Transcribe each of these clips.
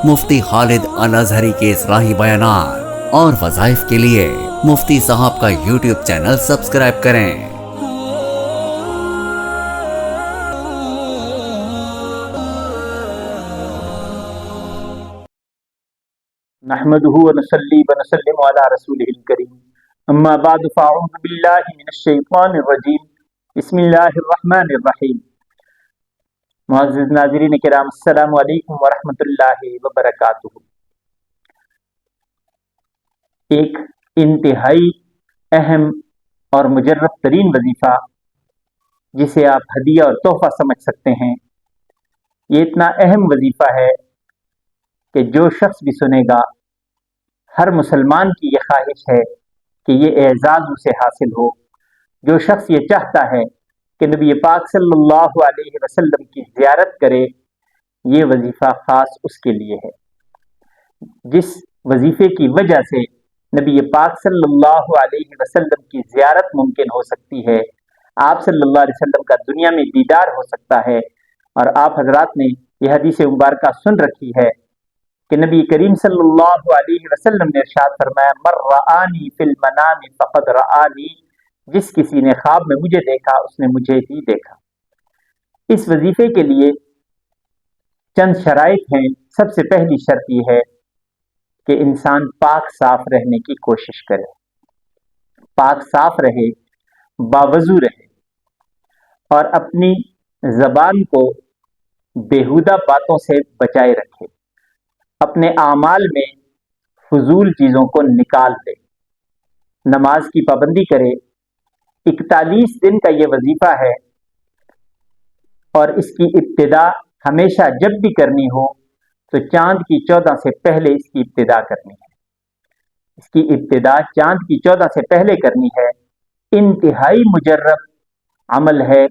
مفتی خالد الازہری کے اصلاحی بیانات اور وظائف کے لیے مفتی صاحب کا یوٹیوب چینل سبسکرائب کریں۔ نحمده ونصلي ونسلم على رسوله الكريم اما بعد فاعوذ بالله من الشیطان الرجیم بسم اللہ الرحمن الرحیم۔ معزز ناظرین کرام، السلام علیکم ورحمۃ اللہ وبرکاتہ۔ ایک انتہائی اہم اور مجرب ترین وظیفہ جسے آپ ہدیہ اور تحفہ سمجھ سکتے ہیں، یہ اتنا اہم وظیفہ ہے کہ جو شخص بھی سنے گا، ہر مسلمان کی یہ خواہش ہے کہ یہ اعزاز اسے حاصل ہو۔ جو شخص یہ چاہتا ہے کہ نبی پاک صلی اللہ علیہ وسلم کی زیارت کرے، یہ وظیفہ خاص اس کے لیے ہے۔ جس وظیفے کی وجہ سے نبی پاک صلی اللہ علیہ وسلم کی زیارت ممکن ہو سکتی ہے، آپ صلی اللہ علیہ وسلم کا دنیا میں دیدار ہو سکتا ہے، اور آپ حضرات نے یہ حدیث مبارکہ سن رکھی ہے کہ نبی کریم صلی اللہ علیہ وسلم نے ارشاد فرمایا، من رآنی فی المنام فقد رآنی، جس کسی نے خواب میں مجھے دیکھا اس نے مجھے ہی دیکھا۔ اس وظیفے کے لیے چند شرائط ہیں۔ سب سے پہلی شرط یہ ہے کہ انسان پاک صاف رہنے کی کوشش کرے، پاک صاف رہے، باوضو رہے، اور اپنی زبان کو بیہودہ باتوں سے بچائے رکھے، اپنے اعمال میں فضول چیزوں کو نکال دے، نماز کی پابندی کرے۔ 41 دن کا یہ وظیفہ ہے، اور اس کی ابتدا ہمیشہ جب بھی کرنی ہو تو چاند کی 14 سے پہلے اس کی ابتدا کرنی ہے۔ اس کی ابتدا چاند کی 14 سے پہلے کرنی ہے۔ انتہائی مجرب عمل ہے،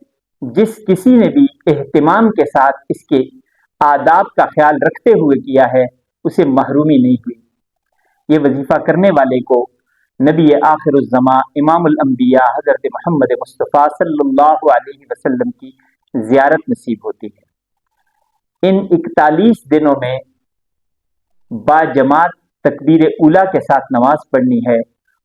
جس کسی نے بھی اہتمام کے ساتھ اس کے آداب کا خیال رکھتے ہوئے کیا ہے، اسے محرومی نہیں ہوئی۔ یہ وظیفہ کرنے والے کو نبی آخر الزماں امام الانبیاء حضرت محمد مصطفیٰ صلی اللہ علیہ وسلم کی زیارت نصیب ہوتی ہے۔ ان 41 دنوں میں با جماعت تکبیر اولیٰ کے ساتھ نماز پڑھنی ہے،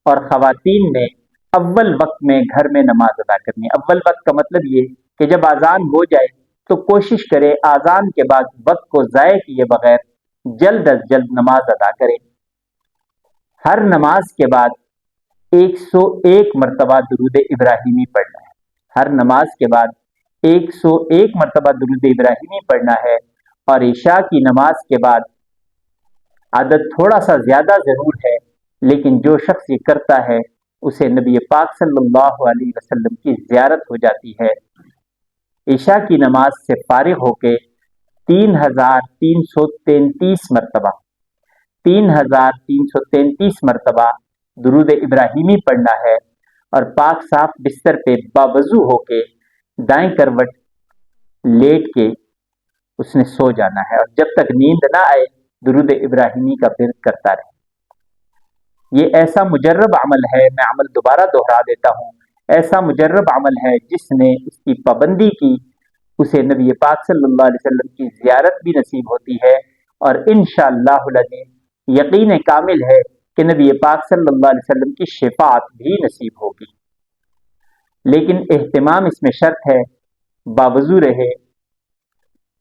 اور خواتین نے اول وقت میں گھر میں نماز ادا کرنی ہے۔ اول وقت کا مطلب یہ کہ جب اذان ہو جائے تو کوشش کرے اذان کے بعد وقت کو ضائع کیے بغیر جلد از جلد نماز ادا کرے۔ ہر نماز کے بعد 101 مرتبہ درود ابراہیمی پڑھنا ہے۔ ہر نماز کے بعد 101 مرتبہ درود ابراہیمی پڑھنا ہے، اور عشاء کی نماز کے بعد عدد تھوڑا سا زیادہ ضرور ہے، لیکن جو شخص یہ کرتا ہے اسے نبی پاک صلی اللہ علیہ وسلم کی زیارت ہو جاتی ہے۔ عشاء کی نماز سے فارغ ہو کے 3333 مرتبہ 3333 مرتبہ درود ابراہیمی پڑھنا ہے، اور پاک صاف بستر پہ باوضو ہو کے دائیں کروٹ لیٹ کے اس نے سو جانا ہے، اور جب تک نیند نہ آئے درود ابراہیمی کا ورد کرتا رہے۔ یہ ایسا مجرب عمل ہے، میں عمل دوبارہ دہرا دیتا ہوں، ایسا مجرب عمل ہے جس نے اس کی پابندی کی، اسے نبی پاک صلی اللہ علیہ وسلم کی زیارت بھی نصیب ہوتی ہے، اور انشاءاللہ العزیز یقین کامل ہے کہ نبی پاک صلی اللہ علیہ وسلم کی شفاعت بھی نصیب ہوگی۔ لیکن اہتمام اس میں شرط ہے، باوضو رہے،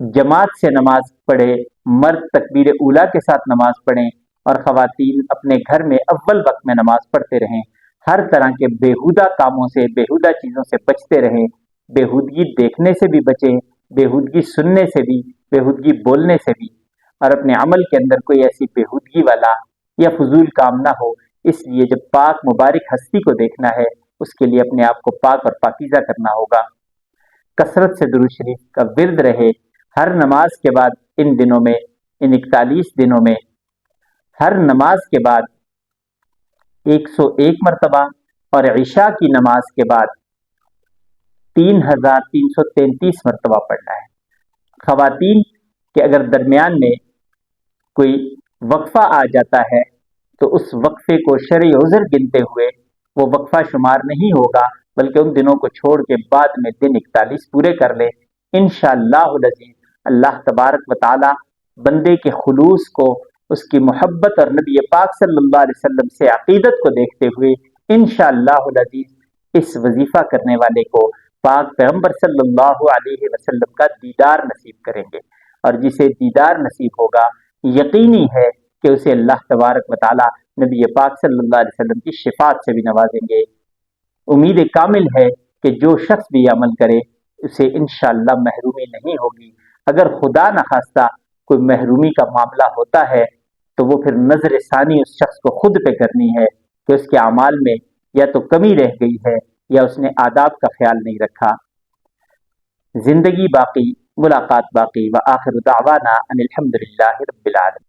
جماعت سے نماز پڑھے، مرد تکبیر اولیٰ کے ساتھ نماز پڑھیں، اور خواتین اپنے گھر میں اول وقت میں نماز پڑھتے رہیں، ہر طرح کے بیہودہ کاموں سے، بیہودہ چیزوں سے بچتے رہیں، بیہودگی دیکھنے سے بھی بچیں، بیہودگی سننے سے بھی، بیہودگی بولنے سے بھی، اور اپنے عمل کے اندر کوئی ایسی بیہودگی والا یا فضول کام نہ ہو۔ اس لیے جب پاک مبارک ہستی کو دیکھنا ہے، اس کے لیے اپنے آپ کو پاک اور پاکیزہ کرنا ہوگا۔ کثرت سے درود شریف کا ورد رہے۔ ہر نماز کے بعد ان دنوں میں، ان 41 دنوں میں، ہر نماز کے بعد 101 مرتبہ، اور عشاء کی نماز کے بعد 3333 مرتبہ پڑھنا ہے۔ خواتین کے اگر درمیان میں کوئی وقفہ آ جاتا ہے تو اس وقفے کو شرعی عذر گنتے ہوئے وہ وقفہ شمار نہیں ہوگا، بلکہ ان دنوں کو چھوڑ کے بعد میں دن 41 پورے کر لے۔ انشاءاللہ العزیز اللہ تبارک و تعالی بندے کے خلوص کو، اس کی محبت اور نبی پاک صلی اللہ علیہ وسلم سے عقیدت کو دیکھتے ہوئے انشاءاللہ العزیز اس وظیفہ کرنے والے کو پاک پیغمبر صلی اللہ علیہ وسلم کا دیدار نصیب کریں گے، اور جسے دیدار نصیب ہوگا یقینی ہے کہ اسے اللہ تبارک و تعالی نبی پاک صلی اللہ علیہ وسلم کی شفاعت سے بھی نوازیں گے۔ امید کامل ہے کہ جو شخص بھی عمل کرے اسے انشاءاللہ محرومی نہیں ہوگی۔ اگر خدا نخواستہ کوئی محرومی کا معاملہ ہوتا ہے تو وہ پھر نظر ثانی اس شخص کو خود پہ کرنی ہے کہ اس کے اعمال میں یا تو کمی رہ گئی ہے یا اس نے آداب کا خیال نہیں رکھا۔ زندگی باقی، ملاقات باقی، وآخر دعوانا ان الحمدللہ رب العالمین۔